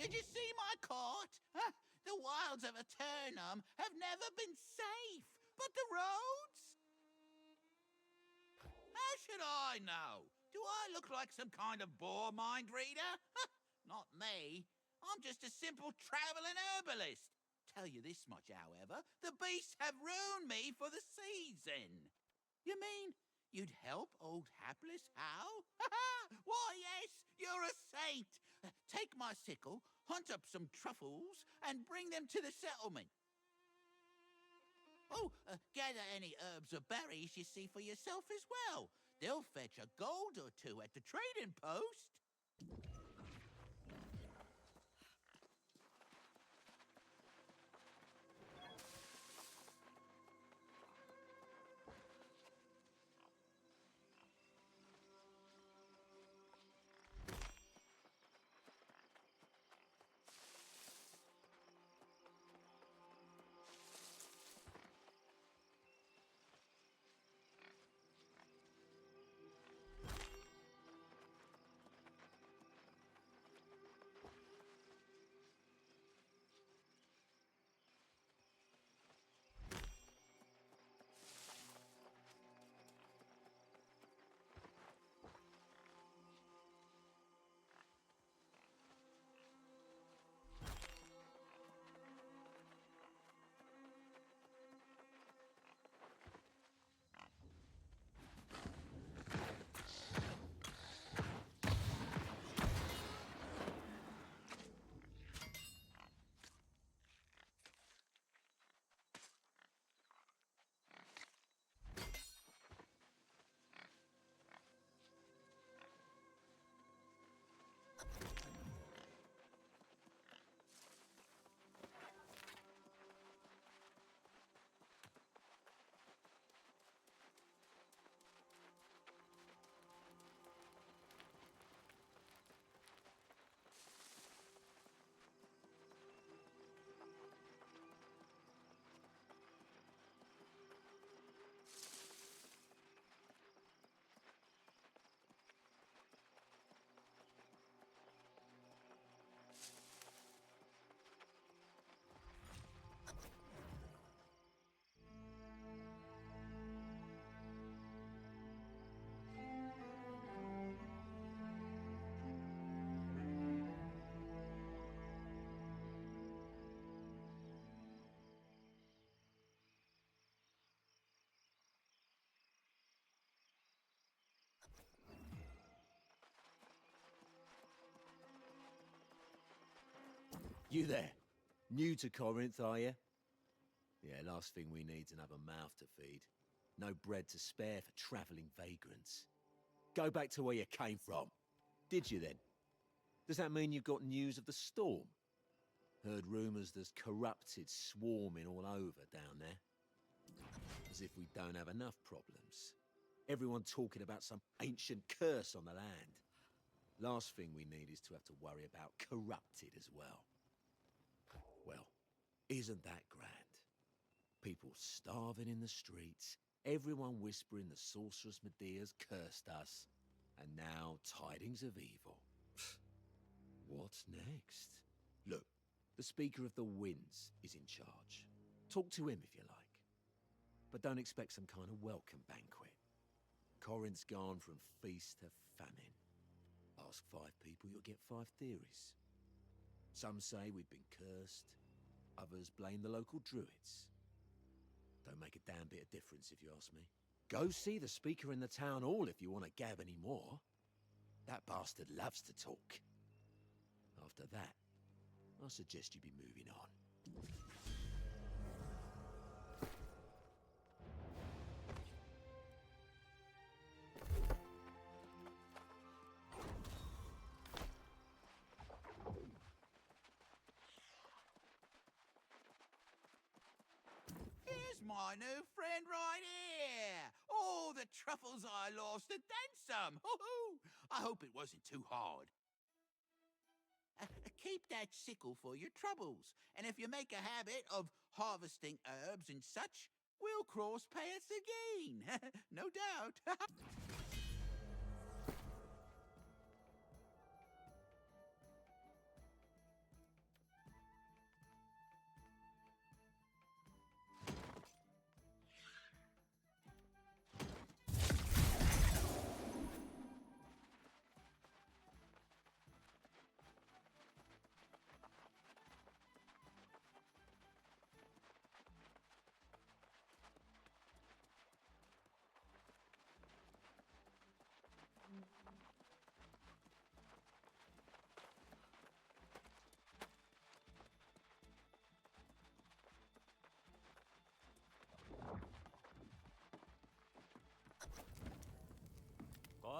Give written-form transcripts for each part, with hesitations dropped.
Did you see my cart? Huh? The wilds of Eternum have never been safe, but the roads? How should I know? Do I look like some kind of bore mind reader? Not me. I'm just a simple travelling herbalist. Tell you this much, however, the beasts have ruined me for the season. You mean you'd help old hapless Hal? Why, yes, you're a saint. Take my sickle, hunt up some truffles, and bring them to the settlement. Oh, gather any herbs or berries you see for yourself as well. They'll fetch a gold or two at the trading post. You there? New to Corinth, are you? Yeah, last thing we need's another mouth to feed. No bread to spare for travelling vagrants. Go back to where you came from. Did you then? Does that mean you've got news of the storm? Heard rumours there's corrupted swarming all over down there. As if we don't have enough problems. Everyone talking about some ancient curse on the land. Last thing we need is to have to worry about corrupted as well. Well, isn't that grand? People starving in the streets, everyone whispering the sorceress Medea's cursed us, and now tidings of evil. What's next? Look, the Speaker of the Winds is in charge. Talk to him if you like. But don't expect some kind of welcome banquet. Corinth's gone from feast to famine. Ask 5 people, you'll get 5 theories. Some say we've been cursed. Others blame the local druids. Don't make a damn bit of difference if you ask me. Go see the speaker in the town hall if you want to gab any more. That bastard loves to talk. After that, I suggest you be moving on. Here's my new friend right here. All the truffles I lost and then some. Hoo-hoo. I hope it wasn't too hard. Keep that sickle for your troubles, and if you make a habit of harvesting herbs and such, we'll cross paths again. No doubt.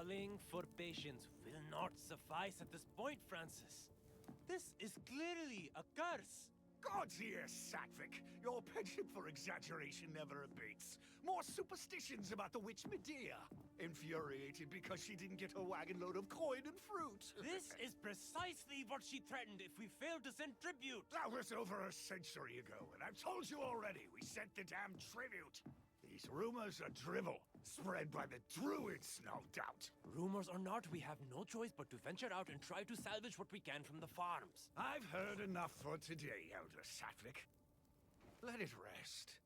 Calling for patience will not suffice at this point, Francis. This is clearly a curse. God's ears, Sattvic. Your penchant for exaggeration never abates. More superstitions about the witch Medea. Infuriated because she didn't get a wagon load of coin and fruit. This is precisely what she threatened if we failed to send tribute. That was over a century ago, and I've told you already, we sent the damn tribute. These rumors are drivel, spread by the druids, no doubt. Rumors or not, we have no choice but to venture out and try to salvage what we can from the farms. I've heard enough for today, Elder Sattvic. Let it rest.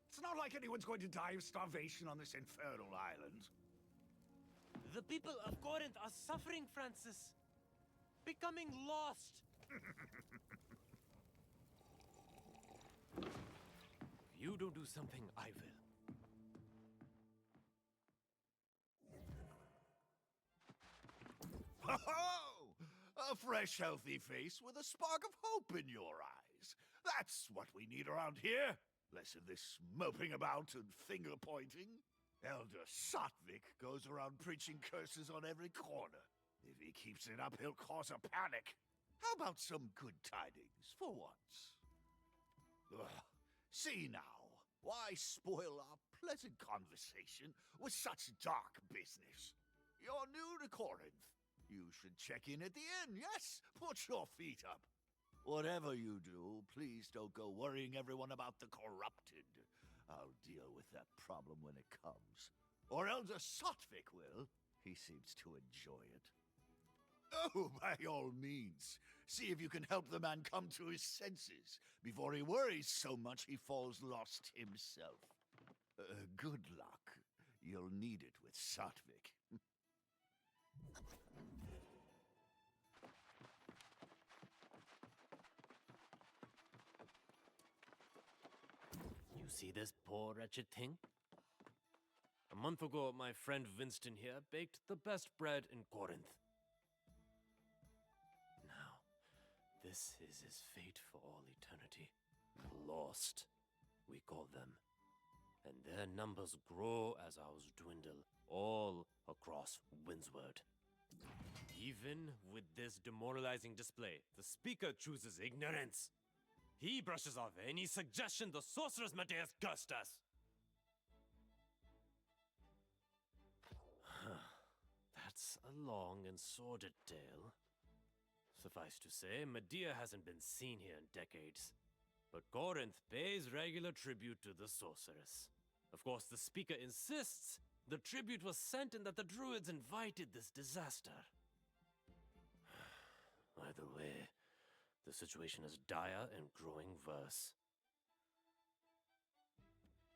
It's not like anyone's going to die of starvation on this infernal island. The people of Corinth are suffering, Francis. Becoming lost. If you don't do something, I will. Ho-ho! A fresh, healthy face with a spark of hope in your eyes. That's what we need around here. Less of this moping about and finger-pointing. Elder Sattvic goes around preaching curses on every corner. If he keeps it up, he'll cause a panic. How about some good tidings, for once? Ugh. See now, why spoil our pleasant conversation with such dark business? You're new to Corinth. You should check in at the inn, yes? Put your feet up. Whatever you do, please don't go worrying everyone about the corrupted. I'll deal with that problem when it comes. Or Elder Sattvic will. He seems to enjoy it. Oh, by all means. See if you can help the man come to his senses before he worries so much he falls lost himself. Good luck. You'll need it with Sattvic. You see this poor wretched thing? A month ago, my friend Winston here baked the best bread in Corinth. Now, this is his fate for all eternity. Lost, we call them. And their numbers grow as ours dwindle, all across Windsward. Even with this demoralizing display, the speaker chooses ignorance. He brushes off any suggestion the sorceress Medea's cursed us. That's a long and sordid tale. Suffice to say, Medea hasn't been seen here in decades. But Corinth pays regular tribute to the sorceress. Of course, the speaker insists the tribute was sent and that the druids invited this disaster. Either way, the situation is dire and growing worse.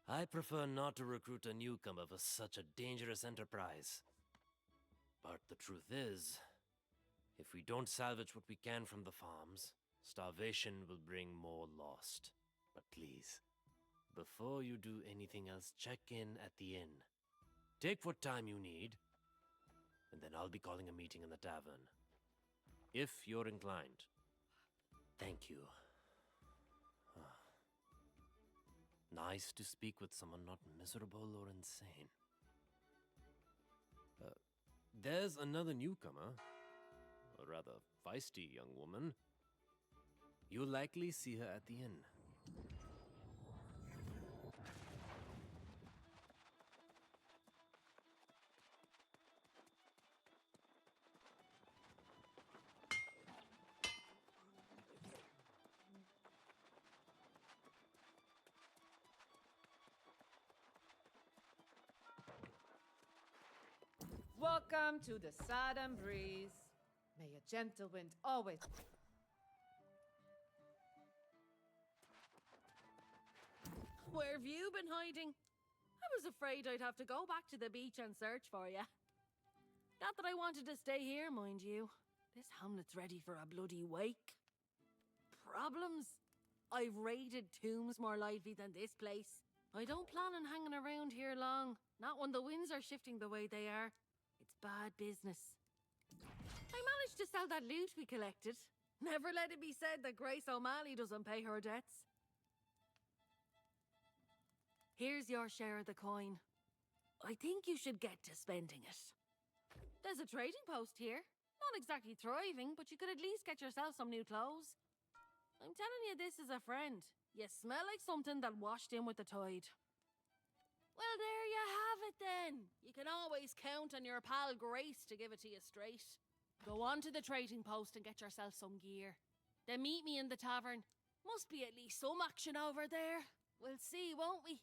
I prefer not to recruit a newcomer for such a dangerous enterprise. But the truth is, if we don't salvage what we can from the farms, starvation will bring more lost. But please, before you do anything else, check in at the inn. Take what time you need, and then I'll be calling a meeting in the tavern. If you're inclined. Thank you. Nice to speak with someone not miserable or insane. There's another newcomer. A rather feisty young woman. You'll likely see her at the inn. Welcome to the Southern Breeze. May a gentle wind always... Where have you been hiding? I was afraid I'd have to go back to the beach and search for you. Not that I wanted to stay here, mind you. This hamlet's ready for a bloody wake. Problems? I've raided tombs more lively than this place. I don't plan on hanging around here long. Not when the winds are shifting the way they are. It's bad business. I managed to sell that loot we collected. Never let it be said that Grace O'Malley doesn't pay her debts. Here's your share of the coin. I think you should get to spending it. There's a trading post here. Not exactly thriving, but you could at least get yourself some new clothes. I'm telling you, this is a friend. You smell like something that washed in with the tide. Well, there you have it then. You can always count on your pal Grace to give it to you straight. Go on to the trading post and get yourself some gear. Then meet me in the tavern. Must be at least some action over there. We'll see, won't we?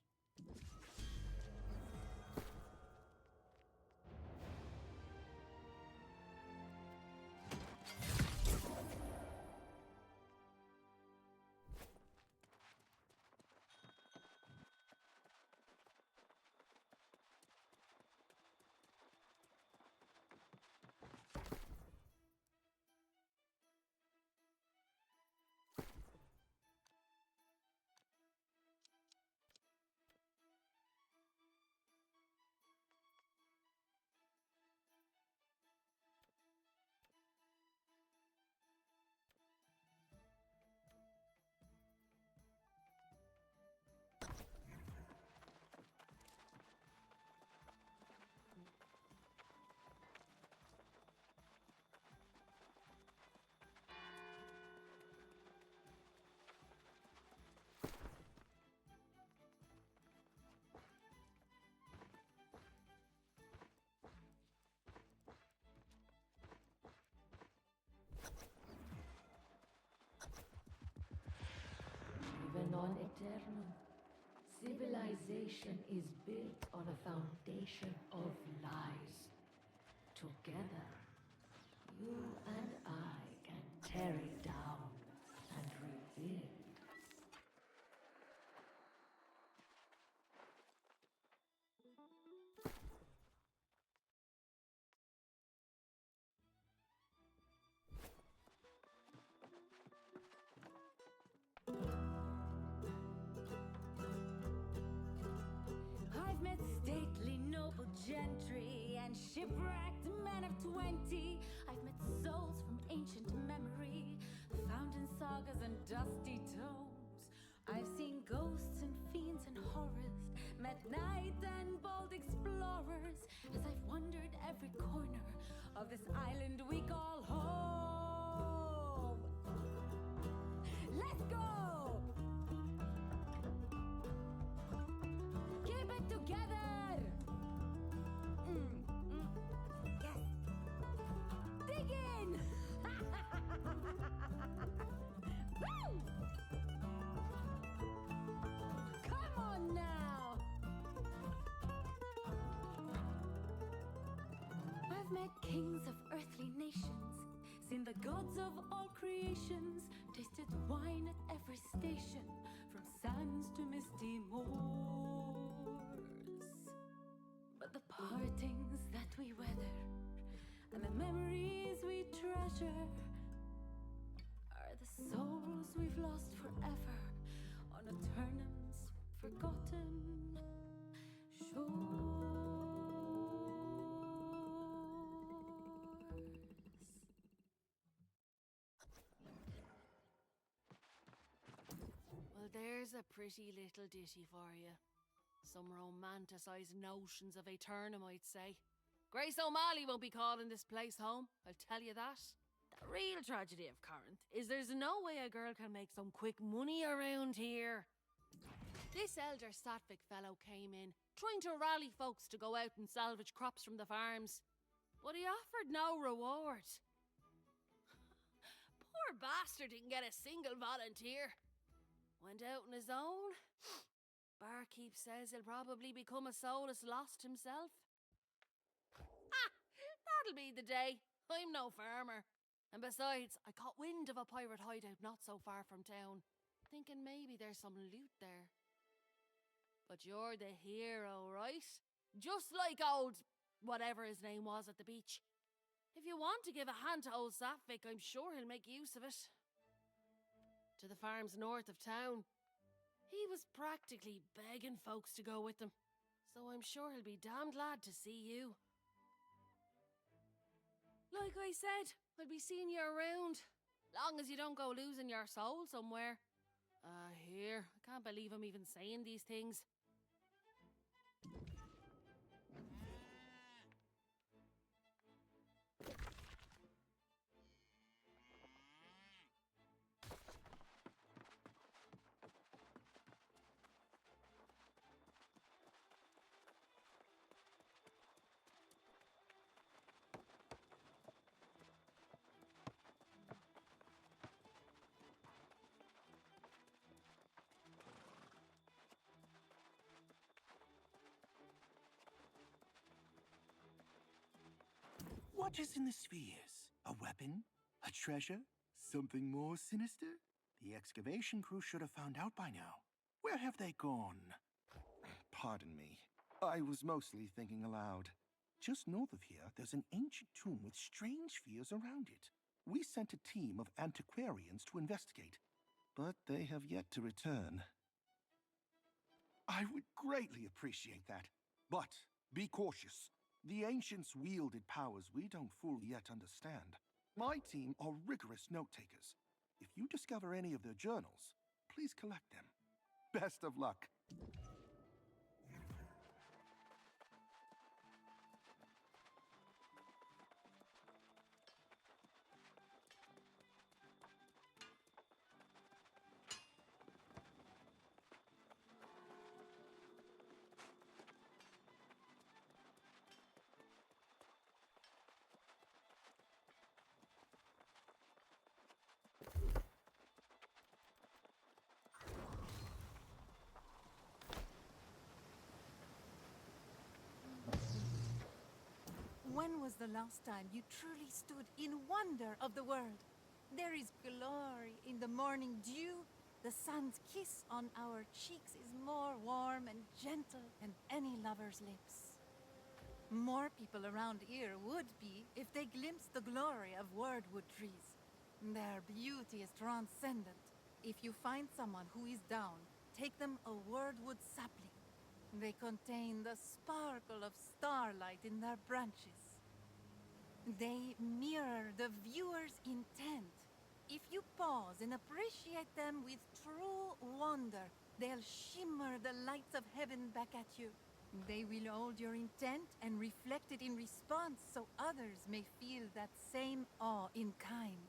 Non eternum. Civilization is built on a foundation of lies. Together, you and I can tear it down and rebuild. I've met stately noble gentry and shipwrecked men of 20. I've met souls from ancient memory, found in sagas and dusty tomes. I've seen ghosts and fiends and horrors, met knights and bold explorers, as I've wandered every corner of this island we call home. Let's go! Keep it together! Yes! Dig in! Woo! Come on now! I've met kings of earthly nations, seen the gods of all creations, tasted wine at every station, from sands to misty moors. But the partings that we weather and the memories we treasure are the souls we've lost forever on Eternum's forgotten shores. Well, there's a pretty little ditty for you. Some romanticised notions of Aeternum, I'd say. Grace O'Malley won't be calling this place home, I'll tell you that. The real tragedy of Corinth is there's no way a girl can make some quick money around here. This elder Sattvic fellow came in, trying to rally folks to go out and salvage crops from the farms. But he offered no reward. Poor bastard didn't get a single volunteer. Went out on his own. Barkeep says he'll probably become a soulless lost himself. That'll be the day. I'm no farmer. And besides, I caught wind of a pirate hideout not so far from town, thinking maybe there's some loot there. But you're the hero, right? Just like old whatever his name was at the beach. If you want to give a hand to old Sattvic, I'm sure he'll make use of it. To the farms north of town. He was practically begging folks to go with him, so I'm sure he'll be damn glad to see you. Like I said, I'll be seeing you around, long as you don't go losing your soul somewhere. Here, I can't believe I'm even saying these things. What is in the spheres? A weapon? A treasure? Something more sinister? The excavation crew should have found out by now. Where have they gone? Pardon me. I was mostly thinking aloud. Just north of here, there's an ancient tomb with strange fears around it. We sent a team of antiquarians to investigate, but they have yet to return. I would greatly appreciate that. But be cautious. The ancients wielded powers we don't fully yet understand. My team are rigorous note-takers. If you discover any of their journals, please collect them. Best of luck. When was the last time you truly stood in wonder of the world? There is glory in the morning dew. The sun's kiss on our cheeks is more warm and gentle than any lover's lips. More people around here would be if they glimpsed the glory of wordwood trees. Their beauty is transcendent. If you find someone who is down, take them a wordwood sapling. They contain the sparkle of starlight in their branches. They mirror the viewer's intent. If you pause and appreciate them with true wonder, they'll shimmer the lights of heaven back at you. They will hold your intent and reflect it in response so others may feel that same awe in kind.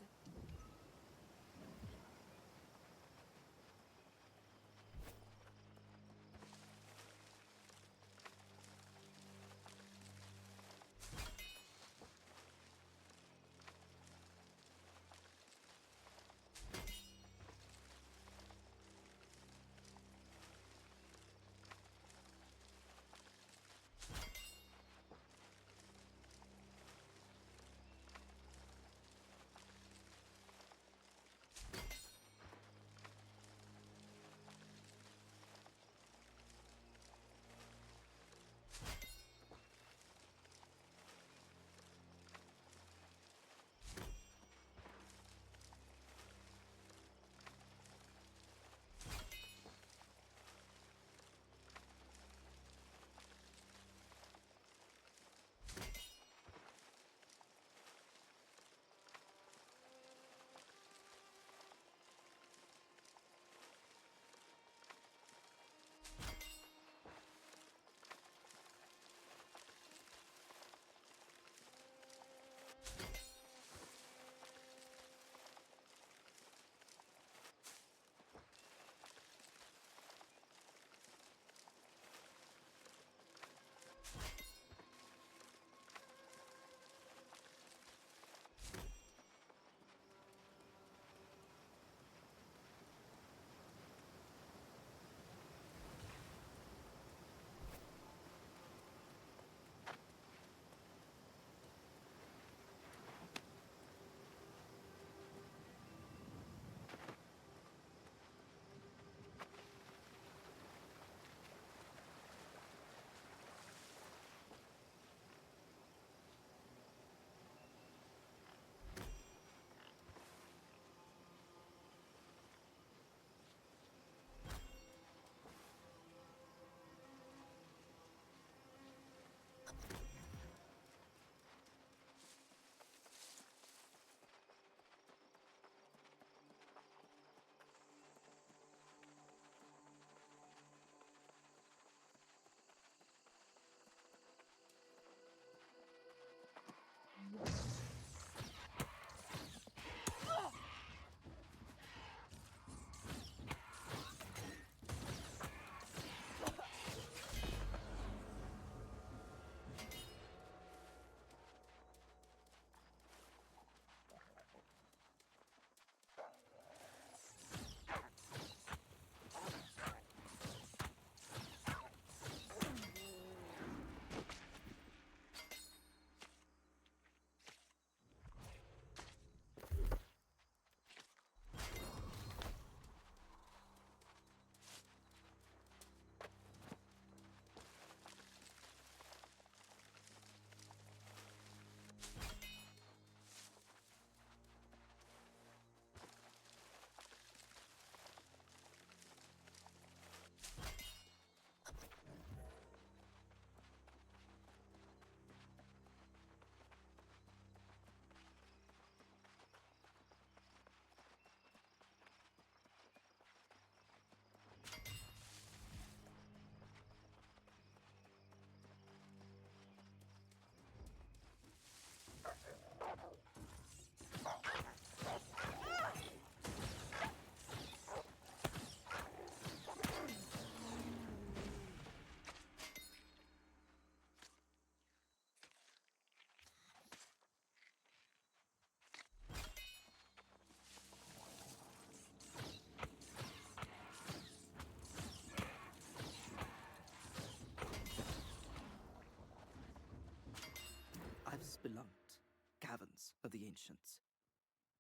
spelunkt, caverns of the ancients,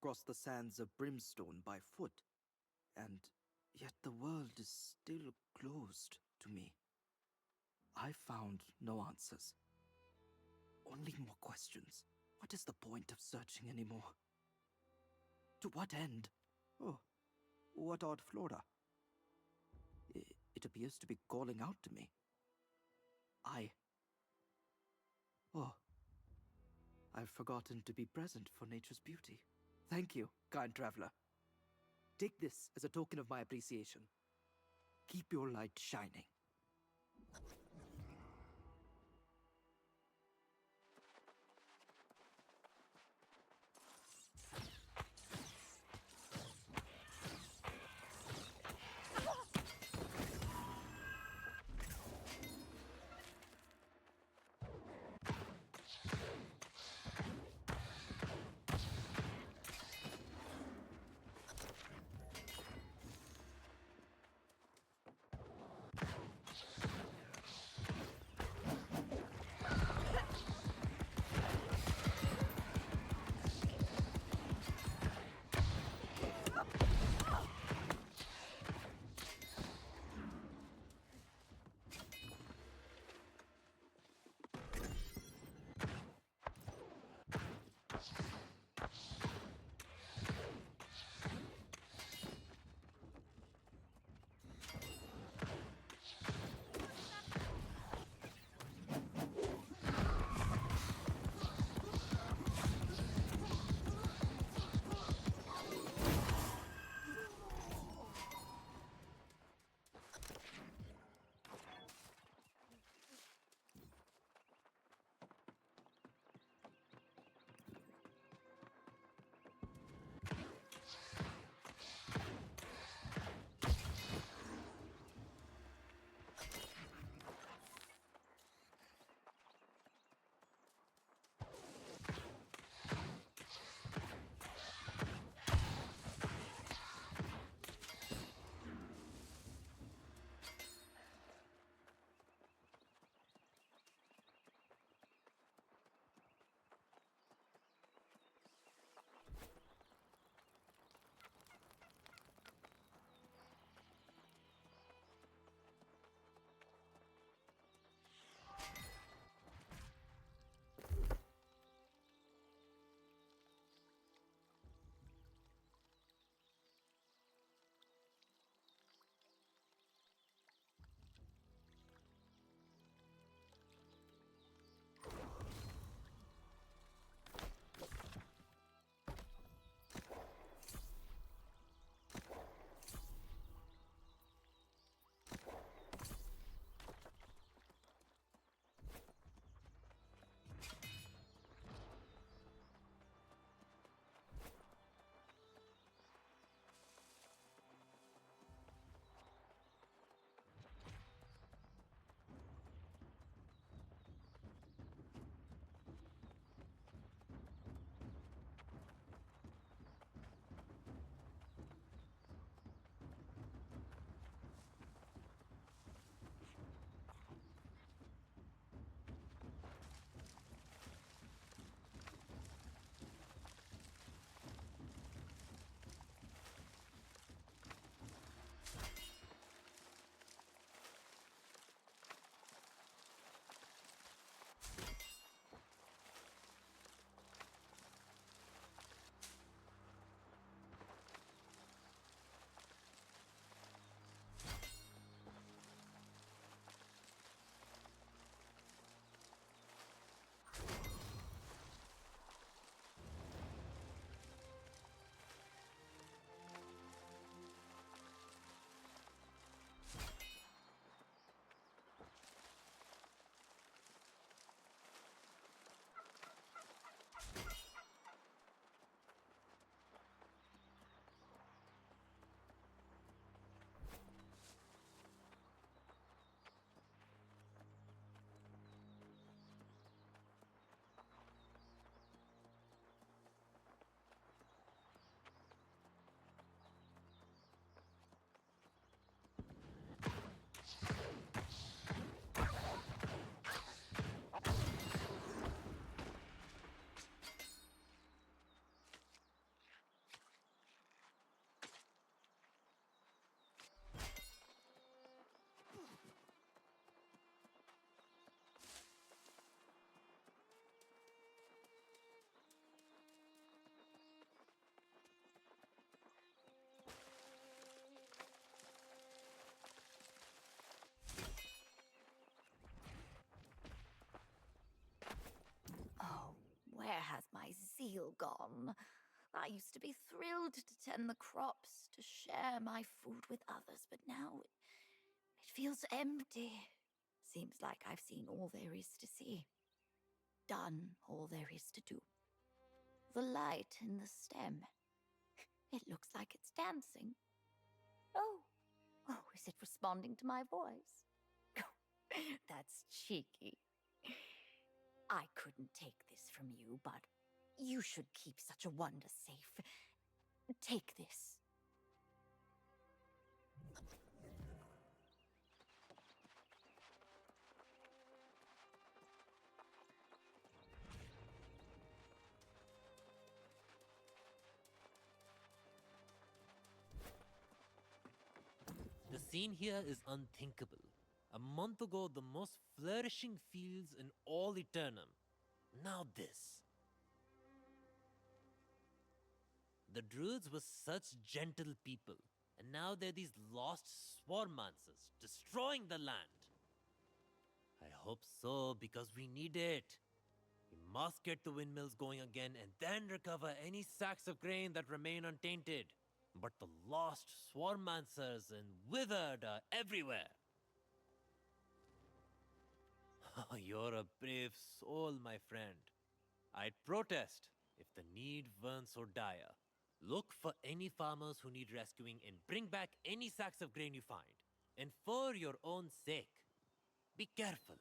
crossed the sands of brimstone by foot, and yet the world is still closed to me. I found no answers. Only more questions. What is the point of searching anymore? To what end? Oh, what odd flora. It appears to be calling out to me. Oh, I've forgotten to be present for nature's beauty. Thank you, kind traveler. Take this as a token of my appreciation. Keep your light shining. zeal gone. I used to be thrilled to tend the crops, to share my food with others, but now it feels empty. Seems like I've seen all there is to see, done all there is to do. The light in the stem, it looks like it's dancing. Oh, is it responding to my voice? That's cheeky. I couldn't take this from you, but you should keep such a wonder safe. Take this. The scene here is unthinkable. A month ago, the most flourishing fields in all Eternum. Now this. The Druids were such gentle people, and now they're these lost swarmancers, destroying the land. I hope so, because we need it. We must get the windmills going again and then recover any sacks of grain that remain untainted. But the lost swarmancers and withered are everywhere. You're a brave soul, my friend. I'd protest if the need weren't so dire. Look for any farmers who need rescuing and bring back any sacks of grain you find. And for your own sake, be careful.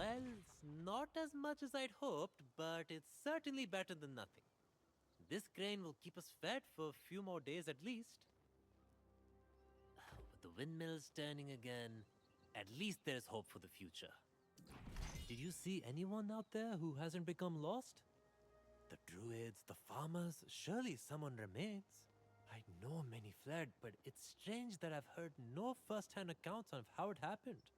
Well, it's not as much as I'd hoped, but it's certainly better than nothing. This grain will keep us fed for a few more days at least. With the windmills turning again, at least there's hope for the future. Did you see anyone out there who hasn't become lost? The druids, the farmers, surely someone remains. I know many fled, but it's strange that I've heard no first-hand accounts of how it happened.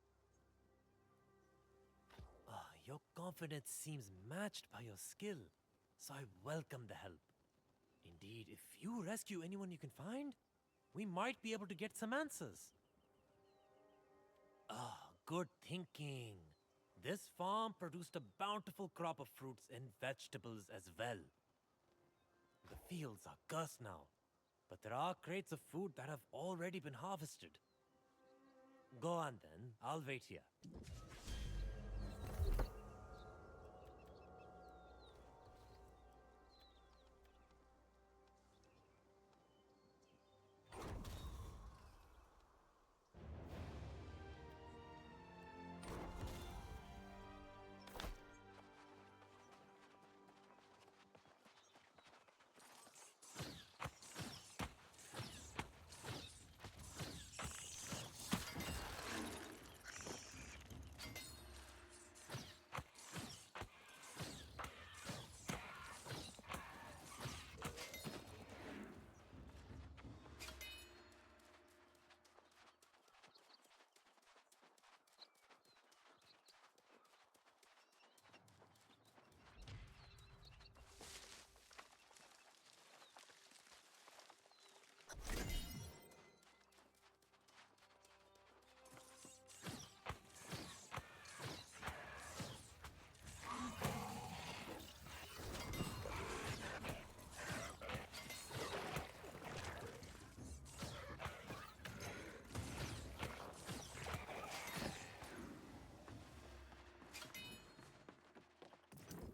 Your confidence seems matched by your skill, so I welcome the help. Indeed, if you rescue anyone you can find, we might be able to get some answers. Good thinking. This farm produced a bountiful crop of fruits and vegetables as well. The fields are cursed now, but there are crates of food that have already been harvested. Go on then, I'll wait here.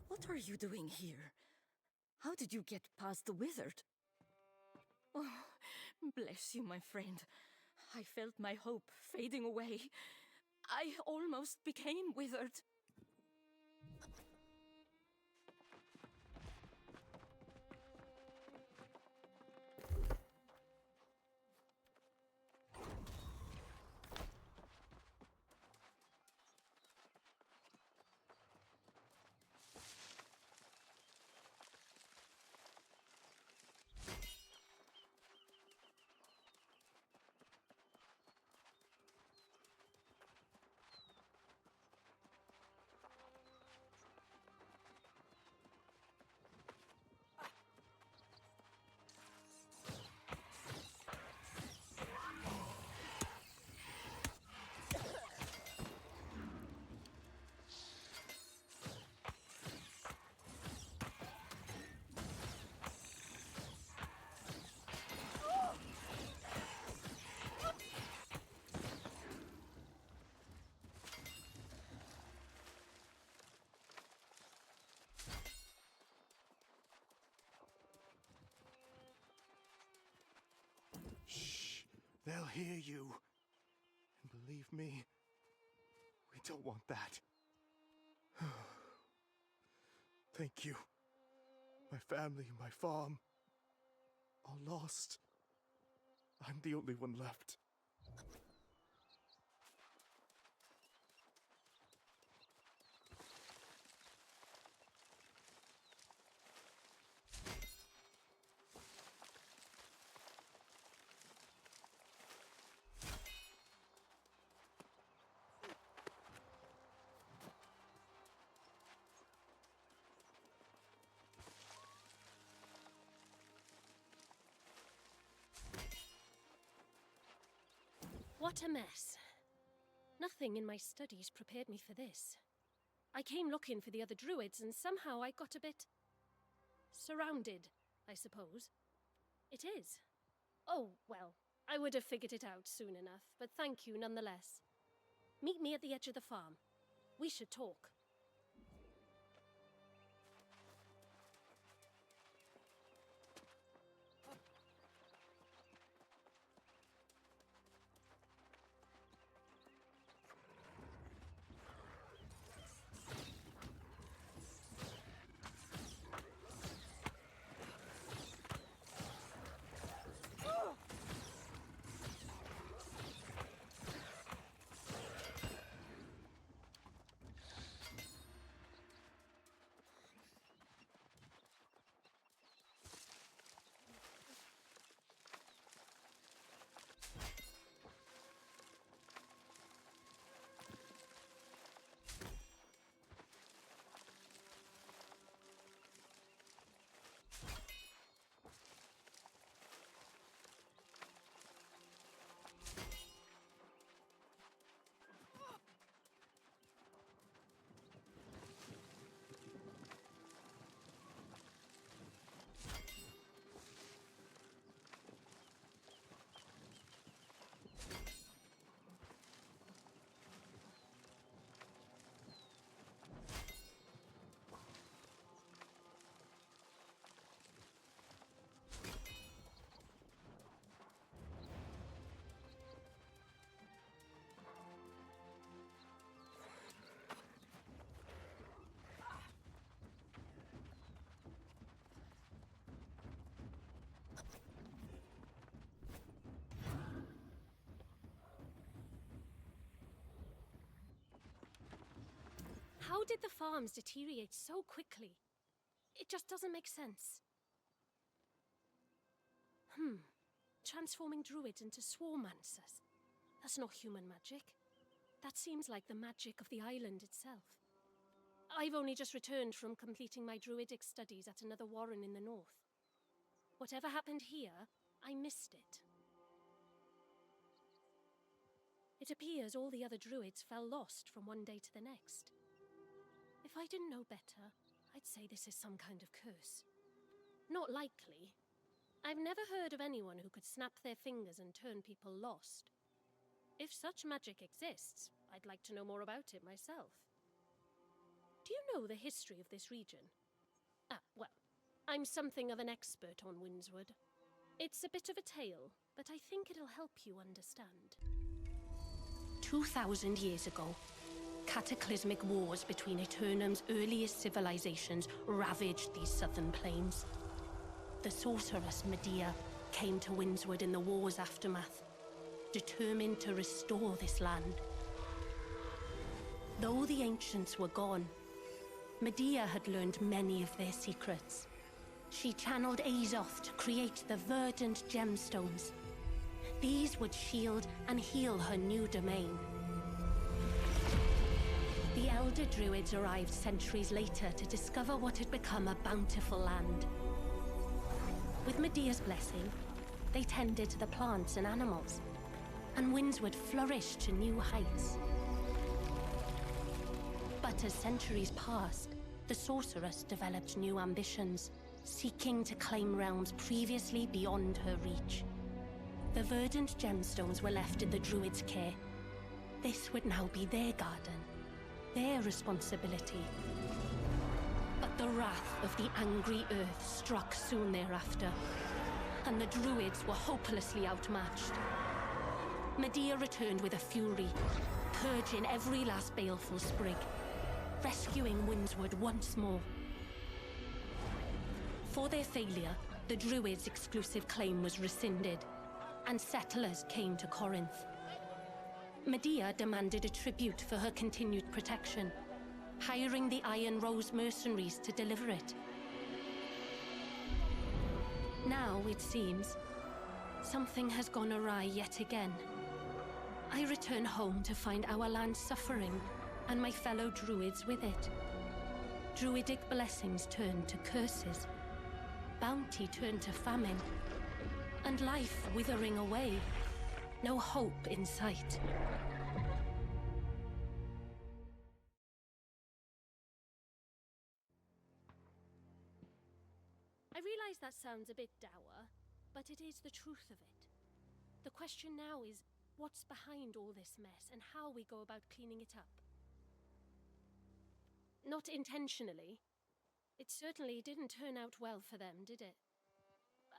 What are you doing here? How did you get past the wizard? Oh, bless you, my friend. I felt my hope fading away. I almost became withered. They'll hear you. And believe me, we don't want that. Thank you. My family, my farm, all lost. I'm the only one left. What a mess. Nothing in my studies prepared me for this. I came looking for the other druids and somehow I got a bit surrounded, I suppose. It is. Oh, well, I would have figured it out soon enough, but thank you nonetheless. Meet me at the edge of the farm. We should talk. How did the farms deteriorate so quickly? It just doesn't make sense. Transforming druids into swarmancers. That's not human magic. That seems like the magic of the island itself. I've only just returned from completing my druidic studies at another warren in the north. Whatever happened here, I missed it. It appears all the other druids fell lost from one day to the next. If I didn't know better, I'd say this is some kind of curse. Not likely. I've never heard of anyone who could snap their fingers and turn people lost. If such magic exists, I'd like to know more about it myself. Do you know the history of this region? Well, I'm something of an expert on Windsward. It's a bit of a tale, but I think it'll help you understand. 2,000 years ago, cataclysmic wars between Eternum's earliest civilizations ravaged these southern plains. The sorceress Medea came to Windsward in the war's aftermath, determined to restore this land. Though the ancients were gone, Medea had learned many of their secrets. She channeled Azoth to create the verdant gemstones. These would shield and heal her new domain. The elder druids arrived centuries later to discover what had become a bountiful land. With Medea's blessing, they tended to the plants and animals, and Windsward flourished to new heights. But as centuries passed, the sorceress developed new ambitions, seeking to claim realms previously beyond her reach. The verdant gemstones were left in the druids' care. This would now be their garden, their responsibility. But the wrath of the angry earth struck soon thereafter, and the druids were hopelessly outmatched. Medea returned with a fury, purging every last baleful sprig, rescuing Windsward once more. For their failure, the druids' exclusive claim was rescinded, and settlers came to Corinth. Medea demanded a tribute for her continued protection, hiring the Iron Rose mercenaries to deliver it. Now, it seems, something has gone awry yet again. I return home to find our land suffering, and my fellow druids with it. Druidic blessings turned to curses, bounty turned to famine, and life withering away. No hope in sight. I realize that sounds a bit dour, but it is the truth of it. The question now is, what's behind all this mess and how we go about cleaning it up? Not intentionally. It certainly didn't turn out well for them, did it?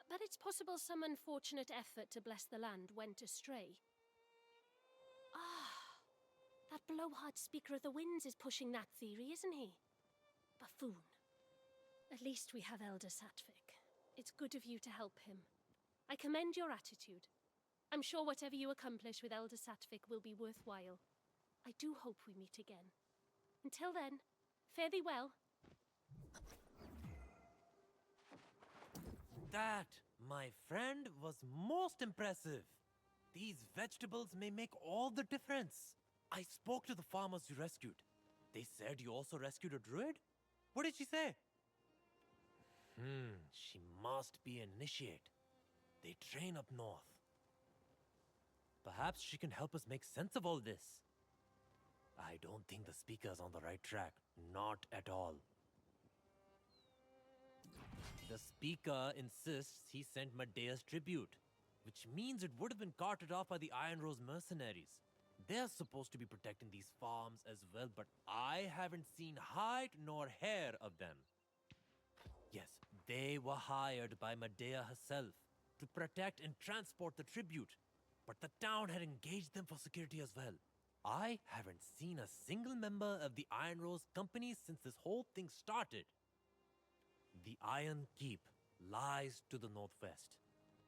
But it's possible some unfortunate effort to bless the land went astray. That blowhard speaker of the winds is pushing that theory, isn't he? Buffoon. At least we have Elder Satvik. It's good of you to help him. I commend your attitude. I'm sure whatever you accomplish with Elder Satvik will be worthwhile. I do hope we meet again. Until then, fare thee well. That, my friend, was most impressive. These vegetables may make all the difference. I spoke to the farmers you rescued. They said you also rescued a druid? What did she say? She must be an initiate. They train up north. Perhaps she can help us make sense of all this. I don't think the speaker's on the right track. Not at all. The speaker insists he sent Medea's tribute, which means it would have been carted off by the Iron Rose mercenaries. They're supposed to be protecting these farms as well, but I haven't seen hide nor hair of them. Yes, they were hired by Medea herself to protect and transport the tribute, but the town had engaged them for security as well. I haven't seen a single member of the Iron Rose company since this whole thing started. The Iron Keep lies to the northwest.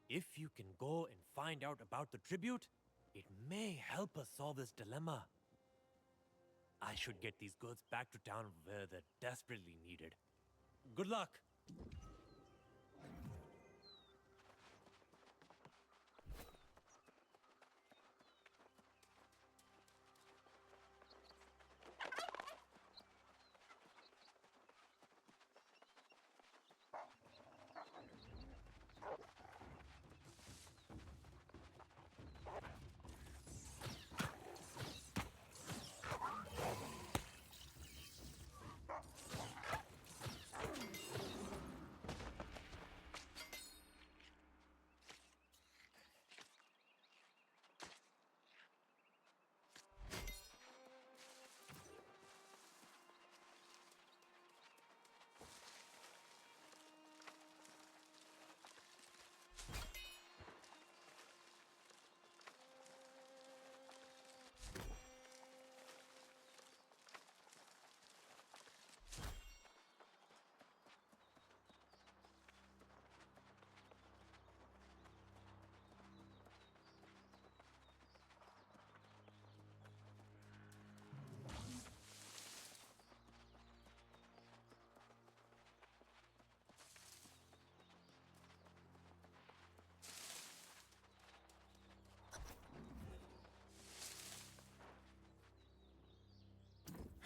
If you can go and find out about the tribute, it may help us solve this dilemma. I should get these goods back to town where they're desperately needed. Good luck!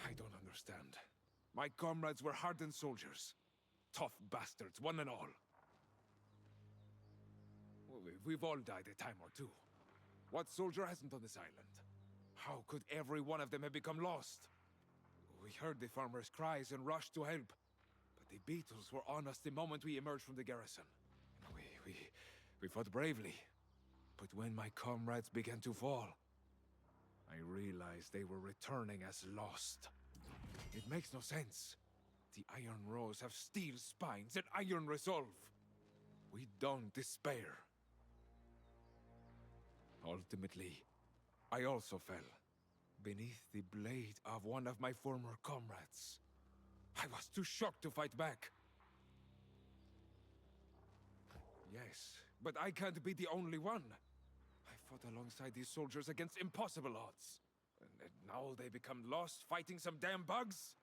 I don't understand. My comrades were hardened soldiers. Tough bastards, one and all. We've all died a time or two. What soldier hasn't on this island? How could every one of them have become lost? We heard the farmers' cries and rushed to help. But the beetles were on us the moment we emerged from the garrison. We fought bravely. But when my comrades began to fall, I realized they were returning as lost. It makes no sense. The Iron Rose have steel spines and iron resolve. We don't despair. Ultimately, I also fell beneath the blade of one of my former comrades. I was too shocked to fight back. Yes, but I can't be the only one. I fought alongside these soldiers against impossible odds. And now they become lost fighting some damn bugs?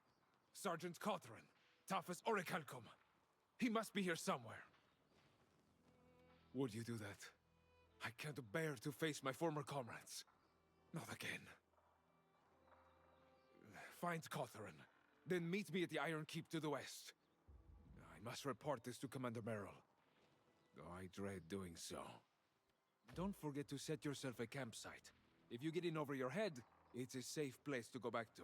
Sergeant Cawthron, tough as Orichalcum. He must be here somewhere. Would you do that? I can't bear to face my former comrades. Not again. Find Cawthron, then meet me at the Iron Keep to the west. I must report this to Commander Merrill, though I dread doing so. Don't forget to set yourself a campsite. If you get in over your head, it's a safe place to go back to.